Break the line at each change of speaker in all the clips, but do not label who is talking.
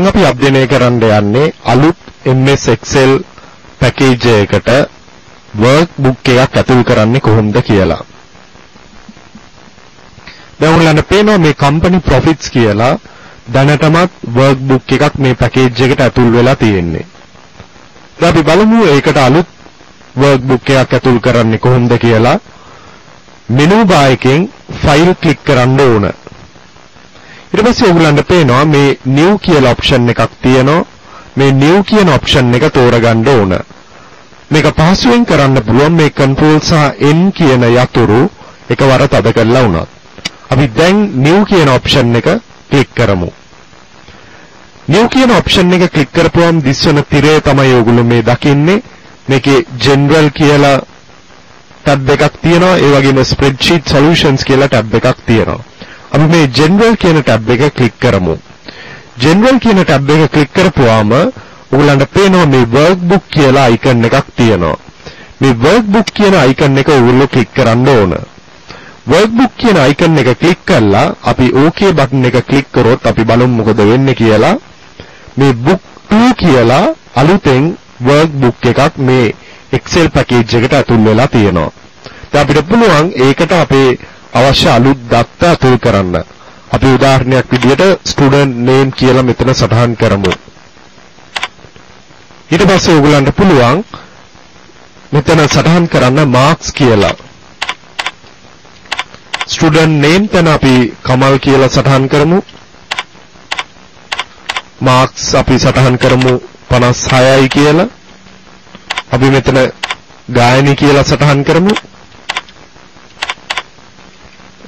අපි අධ්‍යයනය කරන්න යන්නේ අලුත් MS Excel package එකකට workbook එකක් ඇතුල් කරන්නේ කොහොමද කියලා. දැන් ඔයාලට පේනවා මේ company profits කියලා දැනටමත් workbook එකක් මේ package එකට ඇතුල් වෙලා තියෙන්නේ. දැන් අපි බලමු ඒකට අලුත් workbook එකක් ඇතුල් කරන්නේ කොහොමද කියලා. menu bar එකෙන් file click කරන්න ඕන. ඊට පස්සේ ඔයගලන්ට පේනවා මේ new කියලා option එකක් තියෙනවා. මේ new කියන option එක තෝරගන්න ඕන. මේක පහසුවෙන් කරන්න පුළුවන් මේ control සහ n කියන යතුරු එකවර තද කරලා වුණත්. අපි දැන් new කියන option එක click කරමු. new කියන option එක click කරපුවම දිස්වන තිරය තමයි ඔයගොල්ලෝ මේ දකින්නේ. මේකේ general කියලා tab එකක් තියෙනවා. ඒ වගේම spreadsheet solutions කියලා tab එකක් තියෙනවා. අපි මේ general කියන tab එක click කරමු. general කියන tab එක click කරපුවාම ඔයගලන්ට පේනවා මේ workbook කියලා icon එකක් තියෙනවා. මේ workbook කියන icon එක ඔයගොල්ලෝ click කරන්න ඕන. workbook කියන icon එක click කරලා අපි okay button එක click කරොත් අපි බලමු මොකද වෙන්නේ කියලා. මේ book 2 කියලා අලුතෙන් workbook එකක් මේ Excel package එකට ඇතුල් වෙලා තියෙනවා. දැන් අපිට පුළුවන් ඒකට අපේ අවශ්‍ය අලුත් data ඇතුල් කරන්න. අපි උදාහරණයක් විදිහට student name කියලා මෙතන සටහන් කරමු. ඊට පස්සේ ඔයගලන්ට පුළුවන් මෙතන සටහන් කරන්න marks කියලා. student name තන අපි කමල් කියලා සටහන් කරමු. marks අපි සටහන් කරමු 56යි කියලා. අපි මෙතන ගායනී කියලා සටහන් කරමු.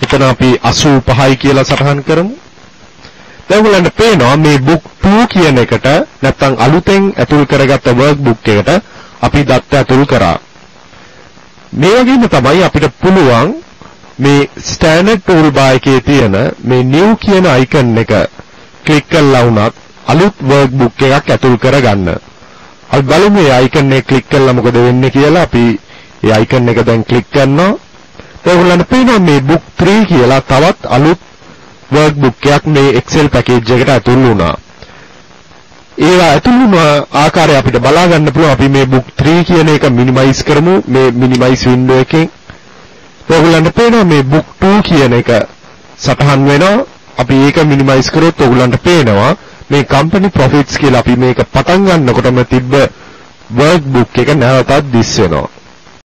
එතන අපි 85යි කියලා සටහන් කරමු. දැන් ඔයගලන්ට පේනවා මේ book 2 කියන එකට නැත්තම් අලුතෙන් ඇතුල් කරගත්ත workbook එකට අපි දත්ත ඇතුල් කරා. මේ වගේම තමයි අපිට පුළුවන් මේ standard toolbar එකේ තියෙන මේ new කියන icon එක click කරලා වුණත් අලුත් workbook එකක් ඇතුල් කරගන්න. අපි බලමු මේ icon එක click කරලා මොකද වෙන්නේ කියලා. අපි මේ icon එක දැන් click කරනවා. දැන් ඔයගලන්ට පේනවා මේ book 3 කියලා තවත් අලුත් workbook එකක් මේ Excel package එකට ඇතුල් වුණා. ඒවා ඇතුල් වුණ ආකාරය අපිට බලා ගන්න පුළුවන්. අපි මේ book 3 කියන එක minimize කරමු මේ minimize window එකෙන්. ඔයගලන්ට පේනවා මේ book 2 කියන එක සටහන් වෙනවා. අපි ඒක minimize කරොත් ඔයගලන්ට පේනවා මේ company profits කියලා අපි මේක පටන් ගන්නකොටම තිබ්බ workbook එක නැවතත් දිස් වෙනවා.